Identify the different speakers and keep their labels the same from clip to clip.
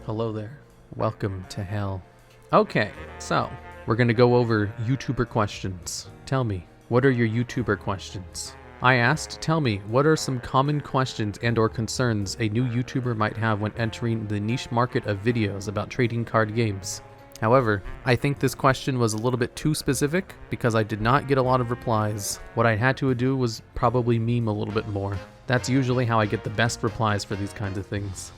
Speaker 1: Hello there. Welcome to hell. Okay, so we're gonna go over YouTuber questions. Tell me, what are your YouTuber questions? I asked, tell me, what are some common questions and or concerns a new YouTuber might have when entering the niche market of videos about trading card games? However, I think this question was a little bit too specific because I did not get a lot of replies. What I had to do was probably meme a little bit more. That's usually how I get the best replies for these kinds of things.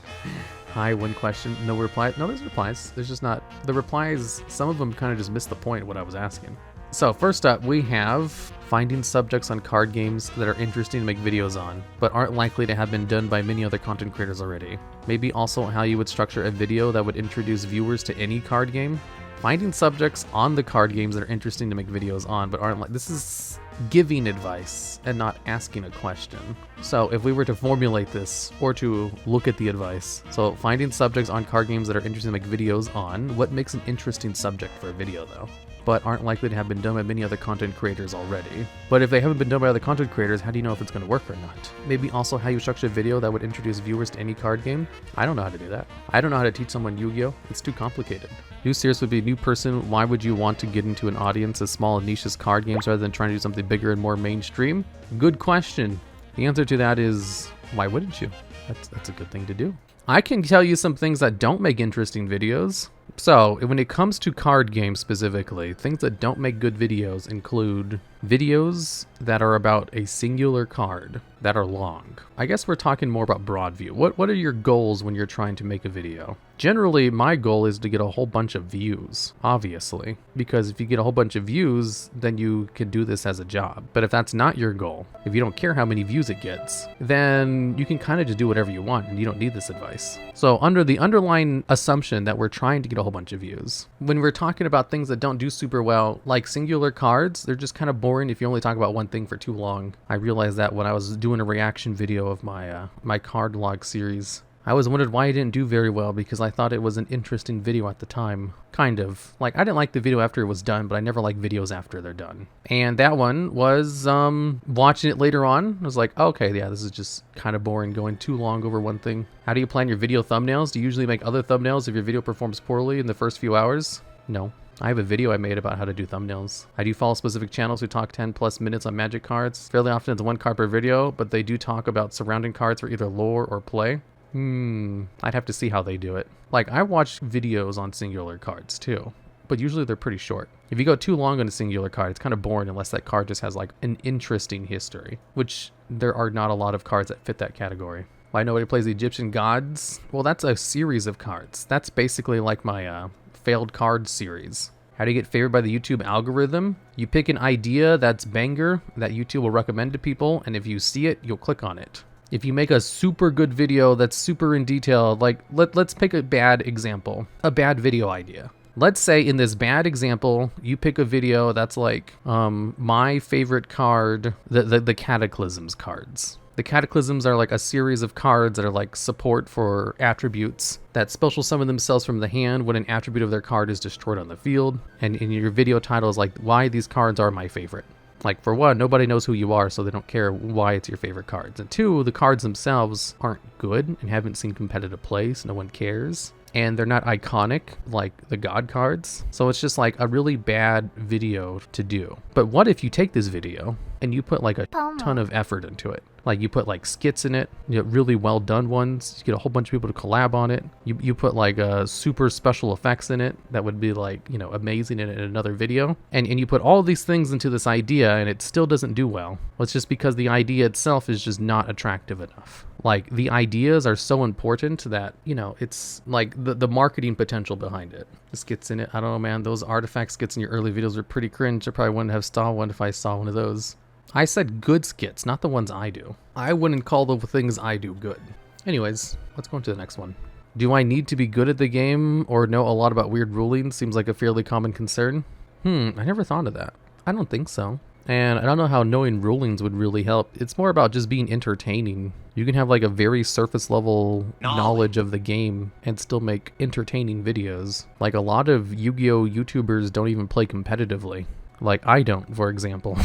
Speaker 1: Hi, one question, no reply. No, there's replies. There's just not. The replies, some of them kind of just missed the point of what I was asking. So first up, we have finding subjects on card games that are interesting to make videos on, but aren't likely to have been done by many other content creators already. Maybe also how you would structure a video that would introduce viewers to any card game. Finding subjects on the card games that are interesting to make videos on, but aren't like, this is giving advice and not asking a question. So if we were to formulate this or to look at the advice, so finding subjects on card games that are interesting to make videos on, what makes an interesting subject for a video though? But aren't likely to have been done by many other content creators already. But if they haven't been done by other content creators, how do you know if it's gonna work or not? Maybe also how you structure a video that would introduce viewers to any card game. I don't know how to do that. I don't know how to teach someone Yu-Gi-Oh! It's too complicated. New series would be a new person. Why would you want to get into an audience as small and niche as card games rather than trying to do something bigger and more mainstream? Good question. The answer to that is, why wouldn't you? That's a good thing to do. I can tell you some things that don't make interesting videos. So when it comes to card games specifically, things that don't make good videos include videos that are about a singular card that are long. I guess we're talking more about broad view. What are your goals when you're trying to make a video? Generally, my goal is to get a whole bunch of views, obviously, because if you get a whole bunch of views, then you can do this as a job. But if that's not your goal, if you don't care how many views it gets, then you can kind of just do whatever you want and you don't need this advice. So under the underlying assumption that we're trying to get a whole bunch of views, when we're talking about things that don't do super well, like singular cards, they're just kind of boring if you only talk about one thing for too long. I realized that when I was doing a reaction video of my card log series. I always wondered why it didn't do very well because I thought it was an interesting video at the time. Kind of. Like, I didn't like the video after it was done, but I never like videos after they're done. And that one was, watching it later on, I was like, okay, yeah, this is just kind of boring, going too long over one thing. How do you plan your video thumbnails? Do you usually make other thumbnails if your video performs poorly in the first few hours? No. I have a video I made about how to do thumbnails. I do follow specific channels who talk 10 plus minutes on magic cards. Fairly often it's one card per video, but they do talk about surrounding cards for either lore or play. I'd have to see how they do it. Like, I watch videos on singular cards too, but usually they're pretty short. If you go too long on a singular card, it's kind of boring unless that card just has like an interesting history, which there are not a lot of cards that fit that category. Why nobody plays the Egyptian gods? Well, that's a series of cards. That's basically like my failed card series. How do you get favored by the YouTube algorithm? You pick an idea that's banger that YouTube will recommend to people, and if you see it, you'll click on it. If you make a super good video that's super in detail, like let's pick a bad example, a bad video idea. Let's say in this bad example, you pick a video that's like my favorite card, the Cataclysms cards. The Cataclysms are like a series of cards that are like support for attributes that special summon themselves from the hand when an attribute of their card is destroyed on the field. And in your video title is like why these cards are my favorite. Like, for one, nobody knows who you are, so they don't care why it's your favorite cards. And two, the cards themselves aren't good and haven't seen competitive play, so no one cares. And they're not iconic like the God cards. So it's just like a really bad video to do. But what if you take this video and you put like a ton of effort into it? Like you put like skits in it, you get really well done ones, you get a whole bunch of people to collab on it. You put like super special effects in it that would be like, you know, amazing in another video. And you put all these things into this idea and it still doesn't do well. Well, it's just because the idea itself is just not attractive enough. Like the ideas are so important that, you know, it's like the marketing potential behind it. The skits in it, I don't know, man, those artifact skits in your early videos are pretty cringe. I probably wouldn't have saw one if I saw one of those. I said good skits, not the ones I do. I wouldn't call the things I do good. Anyways, let's go on to the next one. Do I need to be good at the game or know a lot about weird rulings? Seems like a fairly common concern. I never thought of that. I don't think so. And I don't know how knowing rulings would really help. It's more about just being entertaining. You can have like a very surface level knowledge of the game and still make entertaining videos. Like a lot of Yu-Gi-Oh YouTubers don't even play competitively. Like I don't, for example.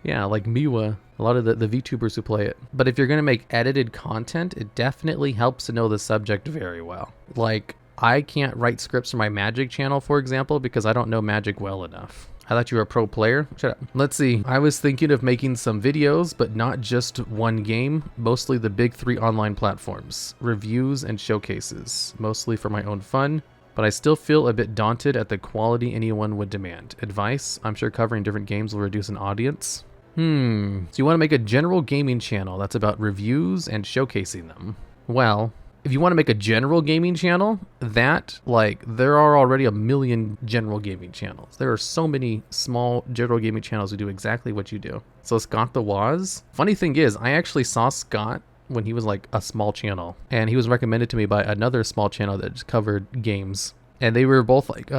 Speaker 1: Yeah, like Miwa, a lot of the VTubers who play it. But if you're going to make edited content, it definitely helps to know the subject very well. Like, I can't write scripts for my Magic channel, for example, because I don't know Magic well enough. I thought you were a pro player. Shut up. Let's see. I was thinking of making some videos, but not just one game, mostly the big 3 online platforms, reviews and showcases, mostly for my own fun. But I still feel a bit daunted at the quality anyone would demand. Advice? I'm sure covering different games will reduce an audience. So you want to make a general gaming channel that's about reviews and showcasing them. Well, if you want to make a general gaming channel, there are already a million general gaming channels. There are so many small general gaming channels who do exactly what you do. So Scott the Woz. Funny thing is, I actually saw Scott when he was like a small channel, and he was recommended to me by another small channel that just covered games. And they were both like,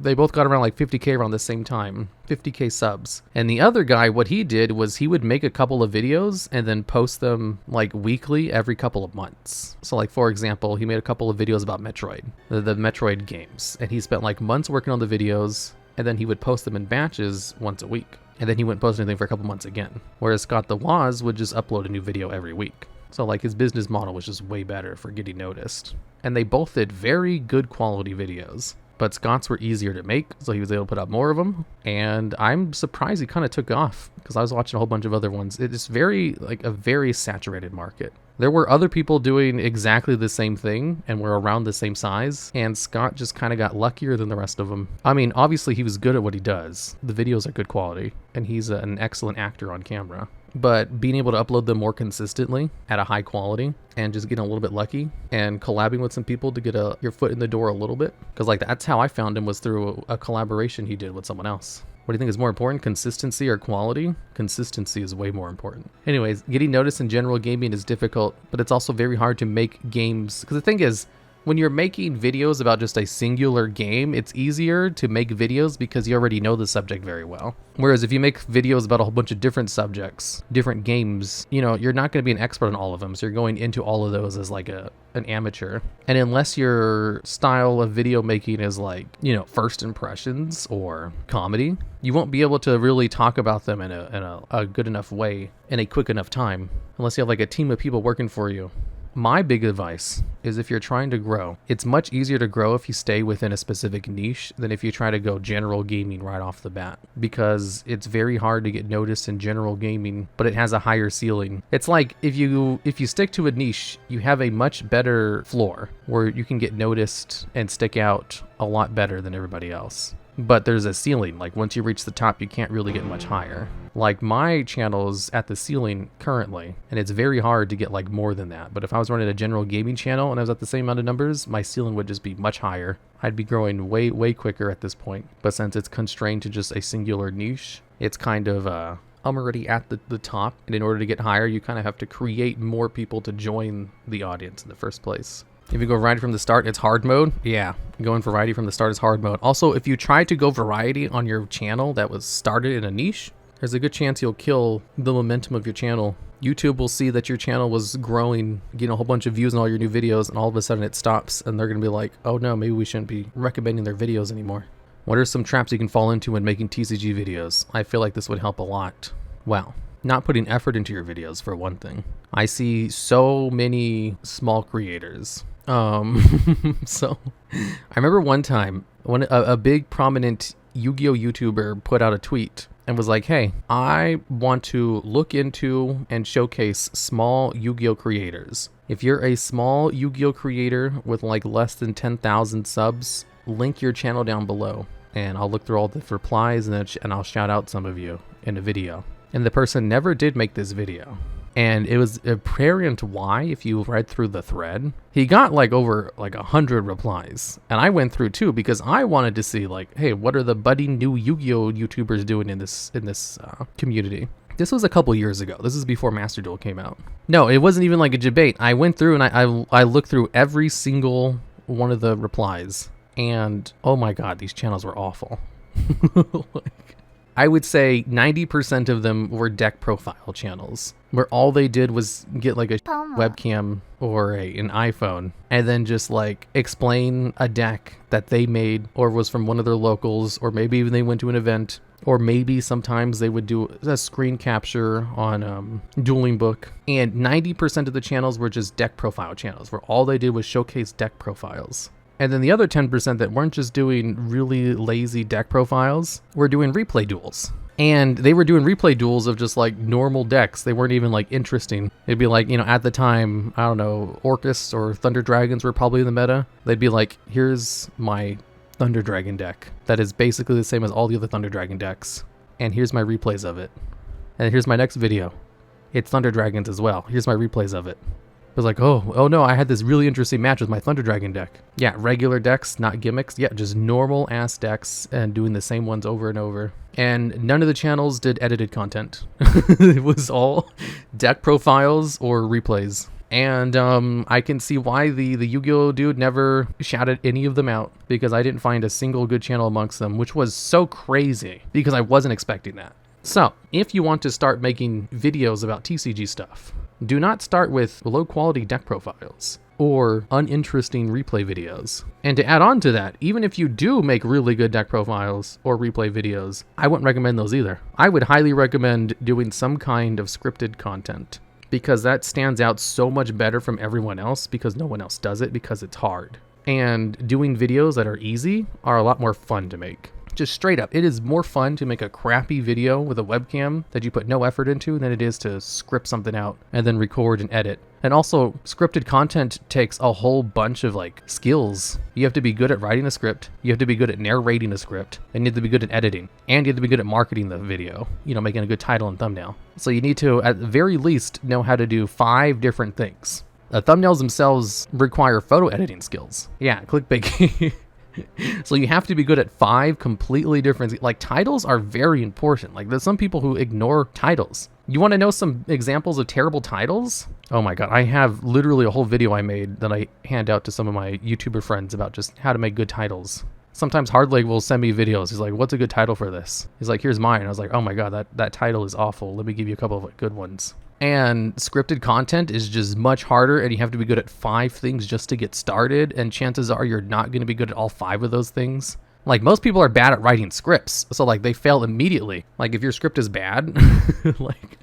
Speaker 1: they both got around like 50K around the same time, 50K subs. And the other guy, what he did was he would make a couple of videos and then post them like weekly every couple of months. So like, for example, he made a couple of videos about Metroid, the Metroid games. And he spent like months working on the videos, and then he would post them in batches once a week. And then he wouldn't post anything for a couple months again. Whereas Scott the Woz would just upload a new video every week. So like his business model was just way better for getting noticed. And they both did very good quality videos. But Scott's were easier to make, so he was able to put out more of them. And I'm surprised he kind of took off, because I was watching a whole bunch of other ones. It's very, like, a very saturated market. There were other people doing exactly the same thing and were around the same size, and Scott just kind of got luckier than the rest of them. I mean, obviously he was good at what he does. The videos are good quality, and he's an excellent actor on camera. But being able to upload them more consistently at a high quality and just getting a little bit lucky and collabing with some people to get your foot in the door a little bit. Because like that's how I found him, was through a collaboration he did with someone else. What do you think is more important, consistency or quality? Consistency is way more important. Anyways, getting noticed in general gaming is difficult, but it's also very hard to make games. Because the thing is, when you're making videos about just a singular game, it's easier to make videos because you already know the subject very well. Whereas if you make videos about a whole bunch of different subjects, different games, you know, you're not going to be an expert on all of them. So you're going into all of those as like an amateur. And unless your style of video making is like, you know, first impressions or comedy, you won't be able to really talk about them in a good enough way in a quick enough time, unless you have like a team of people working for you. My big advice is, if you're trying to grow, it's much easier to grow if you stay within a specific niche than if you try to go general gaming right off the bat, because it's very hard to get noticed in general gaming, but it has a higher ceiling. It's like if you stick to a niche, you have a much better floor where you can get noticed and stick out a lot better than everybody else. But there's a ceiling. Like once you reach the top, you can't really get much higher. Like my channel is at the ceiling currently, and it's very hard to get like more than that. But if I was running a general gaming channel and I was at the same amount of numbers, my ceiling would just be much higher. I'd be growing way, way quicker at this point. But since it's constrained to just a singular niche, it's kind of, I'm already at the top. And in order to get higher, you kind of have to create more people to join the audience in the first place. If you go variety from the start, it's hard mode. Yeah, going variety from the start is hard mode. Also, if you try to go variety on your channel that was started in a niche, there's a good chance you'll kill the momentum of your channel. YouTube will see that your channel was growing, getting a whole bunch of views on all your new videos, and all of a sudden it stops, and they're going to be like, oh no, maybe we shouldn't be recommending their videos anymore. What are some traps you can fall into when making TCG videos? I feel like this would help a lot. Well, not putting effort into your videos, for one thing. I see so many small creators. So I remember one time when a big prominent Yu-Gi-Oh YouTuber put out a tweet and was like, hey, I want to look into and showcase small Yu-Gi-Oh creators. If you're a small Yu-Gi-Oh creator with like less than 10,000 subs, link your channel down below, and I'll look through all the replies and I'll shout out some of you in a video. And the person never did make this video. And it was apparent why. If you read through the thread, he got like over like 100 replies, and I went through too because I wanted to see like, hey, what are the budding new Yu-Gi-Oh YouTubers doing in this community? This was a couple years ago. This is before Master Duel came out. No, it wasn't even like a debate. I went through and I looked through every single one of the replies, and oh my god, these channels were awful. Like, I would say 90% of them were deck profile channels, where all they did was get like a webcam or an iPhone and then just like explain a deck that they made or was from one of their locals, or maybe even they went to an event, or maybe sometimes they would do a screen capture on Dueling Book. And 90% of the channels were just deck profile channels, where all they did was showcase deck profiles. And then the other 10% that weren't just doing really lazy deck profiles were doing replay duels. And they were doing replay duels of just like normal decks. They weren't even like interesting. It'd be like, at the time, I don't know, Orcus or Thunder Dragons were probably in the meta. They'd be like, here's my Thunder Dragon deck that is basically the same as all the other Thunder Dragon decks. And here's my replays of it. And here's my next video. It's Thunder Dragons as well. Here's my replays of it. It was like, oh no, I had this really interesting match with my Thunder Dragon deck. Yeah, regular decks, not gimmicks. Yeah, just normal ass decks and doing the same ones over and over. And none of the channels did edited content. It was all deck profiles or replays. And I can see why the Yu-Gi-Oh dude never shouted any of them out, because I didn't find a single good channel amongst them, which was so crazy because I wasn't expecting that. So if you want to start making videos about TCG stuff, do not start with low quality deck profiles or uninteresting replay videos. And to add on to that, even if you do make really good deck profiles or replay videos, I wouldn't recommend those either. I would highly recommend doing some kind of scripted content, because that stands out so much better from everyone else, because no one else does it, because it's hard. And doing videos that are easy are a lot more fun to make. Just straight up, it is more fun to make a crappy video with a webcam that you put no effort into than it is to script something out and then record and edit. And also, scripted content takes a whole bunch of like skills. You have to be good at writing a script, you have to be good at narrating a script, and you have to be good at editing, and you have to be good at marketing the video, making a good title and thumbnail. So you need to, at the very least, know how to do 5 different things. The thumbnails themselves require photo editing skills. Yeah, clickbait. So you have to be good at 5 completely different, like titles are very important. Like there's some people who ignore titles. You want to know some examples of terrible titles? Oh my God, I have literally a whole video I made that I hand out to some of my YouTuber friends about just how to make good titles. Sometimes Hardleg will send me videos. He's like, what's a good title for this? He's like, here's mine. I was like, oh my God, that title is awful. Let me give you a couple of good ones. And scripted content is just much harder, and you have to be good at 5 things just to get started, and chances are you're not going to be good at all 5 of those things. Like most people are bad at writing scripts, so like they fail immediately. Like if your script is bad, like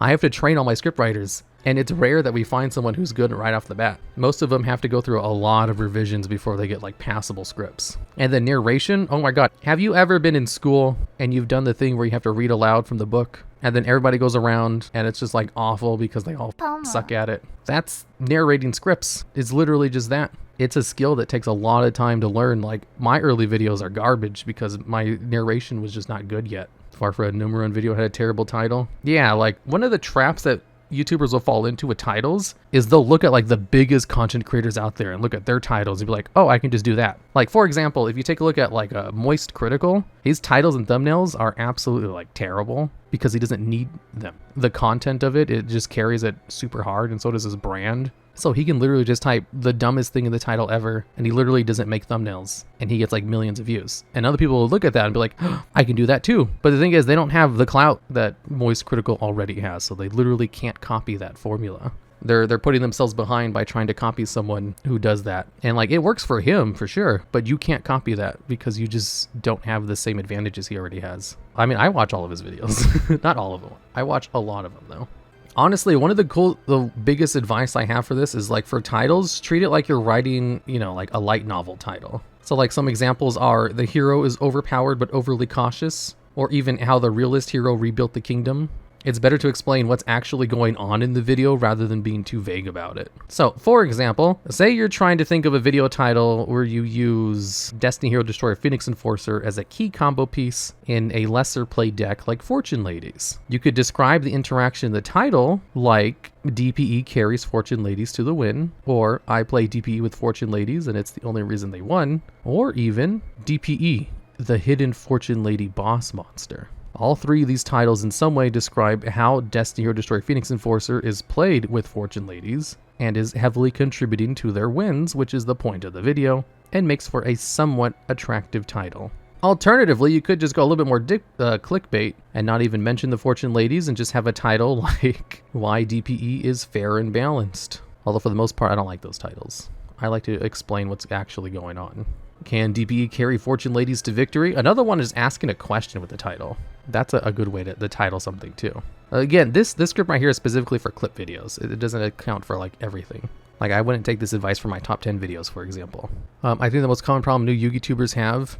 Speaker 1: I have to train all my script writers, and it's rare that we find someone who's good right off the bat. Most of them have to go through a lot of revisions before they get like passable scripts. And then narration, oh my God, have you ever been in school and you've done the thing where you have to read aloud from the book? And then everybody goes around and it's just like awful because they all suck at it. That's narrating scripts. It's literally just that. It's a skill that takes a lot of time to learn. Like my early videos are garbage because my narration was just not good yet. Far for a number one video had a terrible title. Yeah, like one of the traps that YouTubers will fall into with titles is they'll look at like the biggest content creators out there and look at their titles and be like, oh, I can just do that. Like for example, if you take a look at like a Moist Critical, his titles and thumbnails are absolutely like terrible because he doesn't need them. The content of it just carries it super hard, and so does his brand. So he can literally just type the dumbest thing in the title ever, and he literally doesn't make thumbnails, and he gets like millions of views. And other people will look at that and be like, oh, I can do that too. But the thing is, they don't have the clout that Moist Critical already has, so they literally can't copy that formula. They're putting themselves behind by trying to copy someone who does that. And like, it works for him for sure, but you can't copy that because you just don't have the same advantages he already has. I mean, I watch all of his videos. Not all of them. I watch a lot of them though. Honestly, one of the biggest advice I have for this is like for titles, treat it like you're writing, like a light novel title. So like some examples are the hero is overpowered but overly cautious, or even how the realist hero rebuilt the kingdom. It's better to explain what's actually going on in the video rather than being too vague about it. So, for example, say you're trying to think of a video title where you use Destiny Hero Destroyer Phoenix Enforcer as a key combo piece in a lesser play deck like Fortune Ladies. You could describe the interaction in the title like DPE carries Fortune Ladies to the win, or I play DPE with Fortune Ladies and it's the only reason they won, or even DPE, the hidden Fortune Lady boss monster. All 3 of these titles in some way describe how Destiny Hero Destroyer Phoenix Enforcer is played with Fortune Ladies and is heavily contributing to their wins, which is the point of the video, and makes for a somewhat attractive title. Alternatively, you could just go a little bit more clickbait and not even mention the Fortune ladies and just have a title like why DPE is fair and balanced. Although for the most part, I don't like those titles. I like to explain what's actually going on. Can DPE carry Fortune ladies to victory? Another one is asking a question with the title. That's a good way to title something too. Again, this script right here is specifically for clip videos. It doesn't account for like everything. Like I wouldn't take this advice for my top 10 videos, for example. I think the most common problem new YouTubers have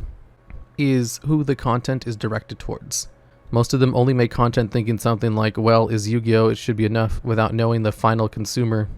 Speaker 1: is who the content is directed towards. Most of them only make content thinking something like, well, is Yu-Gi-Oh! It should be enough, without knowing the final consumer.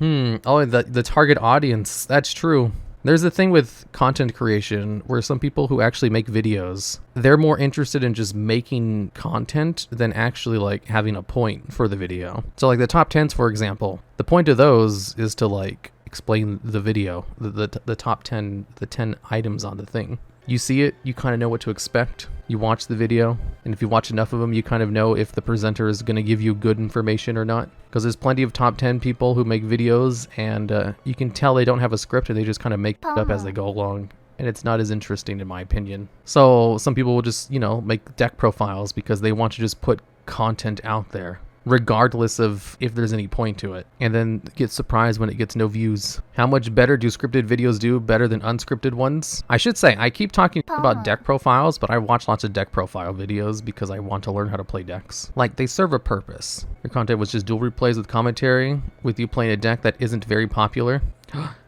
Speaker 1: Oh, the target audience. That's true. There's a thing with content creation where some people who actually make videos, they're more interested in just making content than actually like having a point for the video. So like the top 10s, for example, the point of those is to like explain the video, the top 10, the 10 items on the thing. You see it, you kind of know what to expect. You watch the video, and if you watch enough of them, you kind of know if the presenter is going to give you good information or not. Because there's plenty of top 10 people who make videos, and you can tell they don't have a script, and they just kind of make it up as they go along. And it's not as interesting, in my opinion. So some people will just, you know, make deck profiles because they want to just put content out there, regardless of if there's any point to it, and then get surprised when it gets no views. How much better do scripted videos do better than unscripted ones? I should say, I keep talking about deck profiles, but I watch lots of deck profile videos because I want to learn how to play decks. Like, they serve a purpose. Your content was just dual replays with commentary, with you playing a deck that isn't very popular.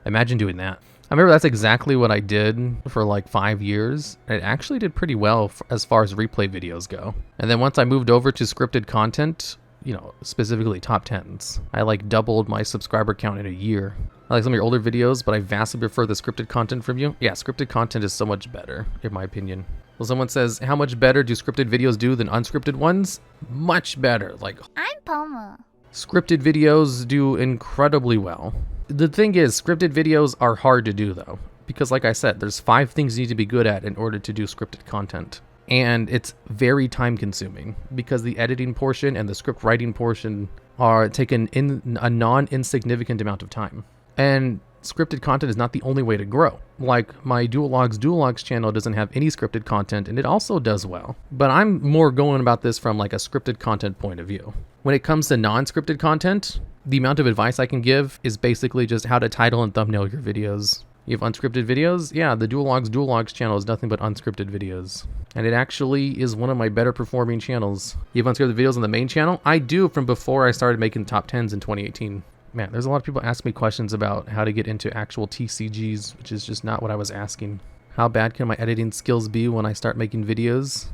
Speaker 1: Imagine doing that. I remember that's exactly what I did for like 5 years. It actually did pretty well as far as replay videos go. And then once I moved over to scripted content, you know, specifically top 10s, I like doubled my subscriber count in a year. I like some of your older videos, but I vastly prefer the scripted content from you. Yeah, scripted content is so much better, in my opinion. Well, someone says, how much better do scripted videos do than unscripted ones? Much better. Like,
Speaker 2: I'm Pomo.
Speaker 1: Scripted videos do incredibly well. The thing is, scripted videos are hard to do though, because like I said, there's 5 things you need to be good at in order to do scripted content. And it's very time consuming because the editing portion and the script writing portion are taken in a non-insignificant amount of time. And scripted content is not the only way to grow. Like my DuelLogs channel doesn't have any scripted content and it also does well. But I'm more going about this from like a scripted content point of view. When it comes to non-scripted content, the amount of advice I can give is basically just how to title and thumbnail your videos. You have unscripted videos? Yeah, the DuelLogs channel is nothing but unscripted videos. And it actually is one of my better performing channels. You have unscripted videos on the main channel? I do, from before I started making top 10s in 2018. Man, there's a lot of people ask me questions about how to get into actual TCGs, which is just not what I was asking. How bad can my editing skills be when I start making videos?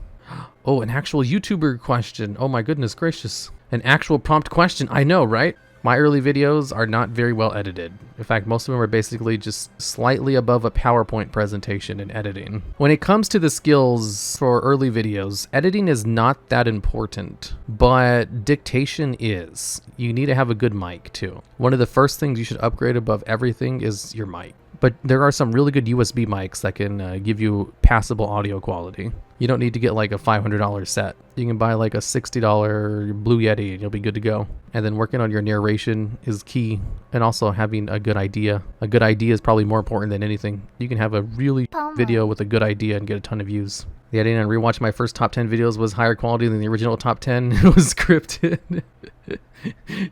Speaker 1: Oh, an actual YouTuber question. Oh my goodness gracious. An actual prompt question. I know, right? My early videos are not very well edited. In fact, most of them are basically just slightly above a PowerPoint presentation in editing. When it comes to the skills for early videos, editing is not that important, but dictation is. You need to have a good mic too. One of the first things you should upgrade above everything is your mic. But there are some really good USB mics that can give you passable audio quality. You don't need to get like a $500 set. You can buy like a $60 Blue Yeti and you'll be good to go. And then working on your narration is key. And also having a good idea. A good idea is probably more important than anything. You can have a really video with a good idea and get a ton of views. The editing and rewatch my first top 10 videos was higher quality than the original top 10. It was scripted.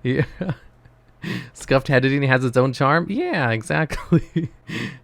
Speaker 1: Yeah. Scuffed editing has its own charm. Yeah, exactly.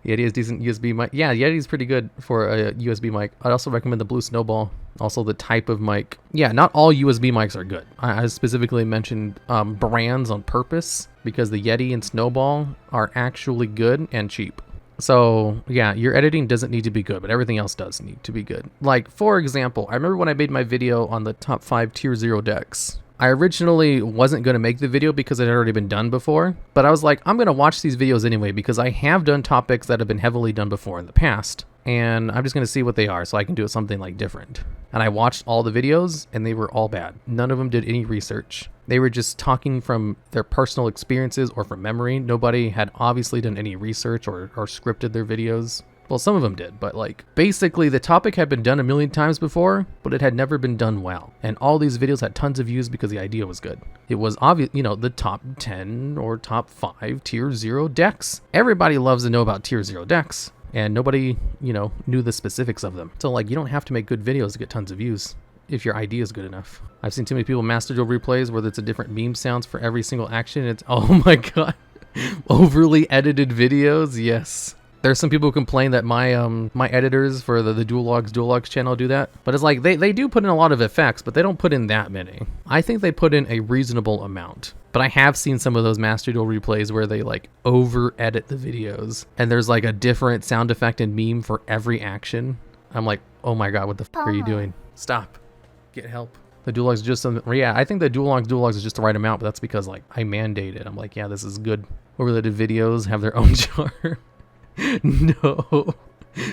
Speaker 1: Yeti has decent USB mic. Yeah, Yeti's pretty good for a USB mic. I'd also recommend the Blue Snowball. Also the type of mic. Yeah, not all USB mics are good. I specifically mentioned brands on purpose because the Yeti and Snowball are actually good and cheap. So yeah, your editing doesn't need to be good, but everything else does need to be good. Like, for example, I remember when I made my video on the top 5 tier 0 decks. I originally wasn't going to make the video because it had already been done before, but I was like, I'm going to watch these videos anyway because I have done topics that have been heavily done before in the past, and I'm just going to see what they are so I can do something like different. And I watched all the videos and they were all bad. None of them did any research. They were just talking from their personal experiences or from memory. Nobody had obviously done any research or scripted their videos. Well, some of them did, but like basically the topic had been done a million times before, but it had never been done well. And all these videos had tons of views because the idea was good. It was obvious, you know, the top 10 or top 5 tier 0 decks. Everybody loves to know about tier 0 decks. and nobody, you know, knew the specifics of them. So like, you don't have to make good videos to get tons of views if your idea is good enough. I've seen too many people master duel replays where it's a different meme sounds for every single action. It's, oh my god, overly edited videos. Yes. There's some people who complain that my my editors for the DuelLogs channel do that, but it's like they do put in a lot of effects, but they don't put in that many. I think they put in a reasonable amount, but I have seen some of those master duel replays where they like over edit the videos and there's like a different sound effect and meme for every action. I'm like, oh my god, what the fuck are you doing? Stop, get help. The DuelLogs is just some, yeah, I think the DuelLogs is just the right amount, but that's because like I mandate it. I'm like, yeah, this is good. Overrated videos have their own charm. No,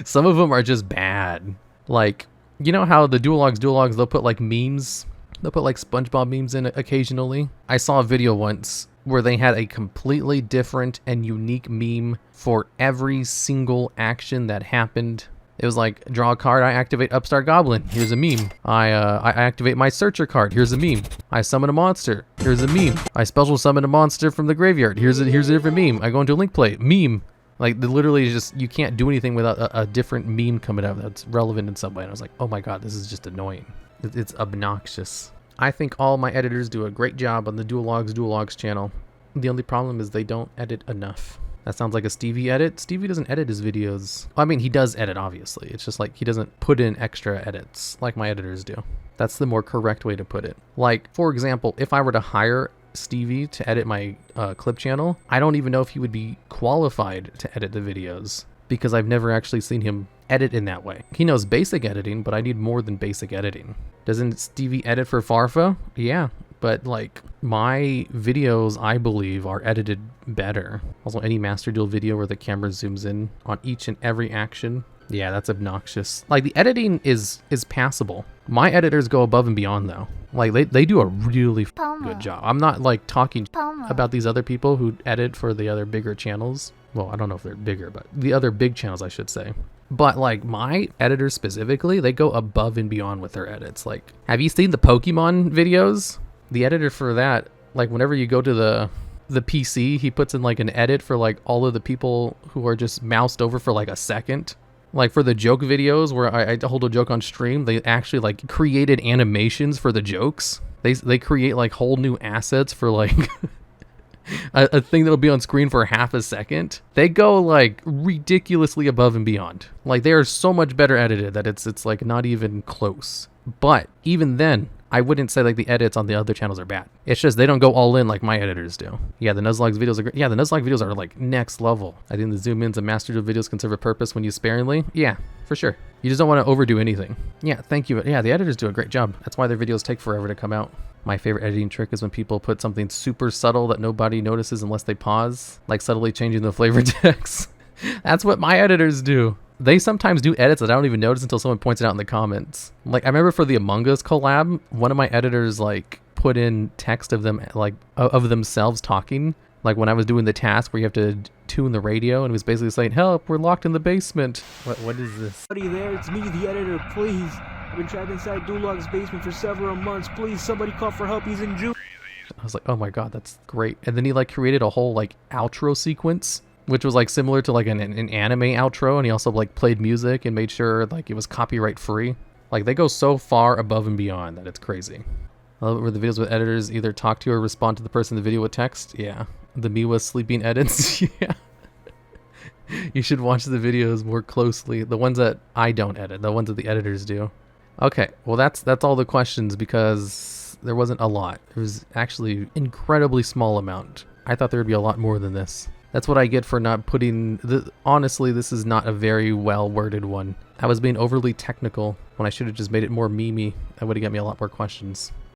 Speaker 1: some of them are just bad. Like, you know how the DuelLogs, they'll put like memes, they'll put like SpongeBob memes in it occasionally. I saw a video once where they had a completely different and unique meme for every single action that happened. It was like, draw a card, I activate Upstart Goblin, here's a meme. I activate my Searcher card, here's a meme. I summon a monster, here's a meme. I special summon a monster from the graveyard, here's a different meme. I go into a link play, meme. Like, literally just, you can't do anything without a different meme coming out that's relevant in some way. And I was like, oh my god, this is just annoying. It's obnoxious. I think all my editors do a great job on the DuelLogs channel. The only problem is they don't edit enough. That sounds like a Stevie edit. Stevie doesn't edit his videos. I mean, he does edit, obviously. It's just like he doesn't put in extra edits like my editors do. That's the more correct way to put it. Like, for example, if I were to hire Stevie to edit my clip channel, I don't even know if he would be qualified to edit the videos because I've never actually seen him edit in that way. He knows basic editing, but I need more than basic editing. Doesn't Stevie edit for Farfa? Yeah, but like my videos, I believe, are edited better. Also, any Master Duel video where the camera zooms in on each and every action, yeah, that's obnoxious. Like, the editing is passable. My editors go above and beyond though. Like, they do a really good job. I'm not like talking about these other people who edit for the other bigger channels. Well, I don't know if they're bigger, but the other big channels, I should say. But like my editors specifically, they go above and beyond with their edits. Like, have you seen the Pokemon videos? The editor for that, like whenever you go to the PC, he puts in like an edit for like all of the people who are just moused over for like a second. Like for the joke videos where I hold a joke on stream, they actually like created animations for the jokes. They create like whole new assets for like a thing that'll be on screen for half a second. They go like ridiculously above and beyond. Like, they are so much better edited that it's like not even close. But even then, I wouldn't say like the edits on the other channels are bad. It's just they don't go all in like my editors do. Yeah, the Nuzlocke videos are great. Yeah, the Nuzlocke videos are like next level. I think the zoom ins and Master Duel videos can serve a purpose when used sparingly. Yeah, for sure. You just don't want to overdo anything. Yeah, thank you. Yeah, the editors do a great job. That's why their videos take forever to come out. My favorite editing trick is when people put something super subtle that nobody notices unless they pause, like subtly changing the flavor text. That's what my editors do. They sometimes do edits that I don't even notice until someone points it out in the comments. Like, I remember for the Among Us collab, one of my editors like put in text of them, like of themselves talking. Like when I was doing the task where you have to tune the radio, and it was basically saying, "Help, we're locked in the basement." What is this?
Speaker 2: Somebody there, it's me, the editor, please. I've been trapped inside DuelLogs' basement for several months. Please, somebody call for help, he's in Jew.
Speaker 1: I was like, oh my god, that's great. And then he like created a whole like outro sequence, which was like similar to like an anime outro, and he also like played music and made sure like it was copyright free. Like, they go so far above and beyond that it's crazy. I love it where the videos with editors either talk to or respond to the person in the video with text. Yeah. The Miwa sleeping edits. Yeah. You should watch the videos more closely. The ones that I don't edit, the ones that the editors do. Okay, well that's all the questions because there wasn't a lot. It was actually incredibly small amount. I thought there would be a lot more than this. That's what I get for not putting... Honestly, this is not a very well-worded one. I was being overly technical when I should have just made it more memey. That would have got me a lot more questions.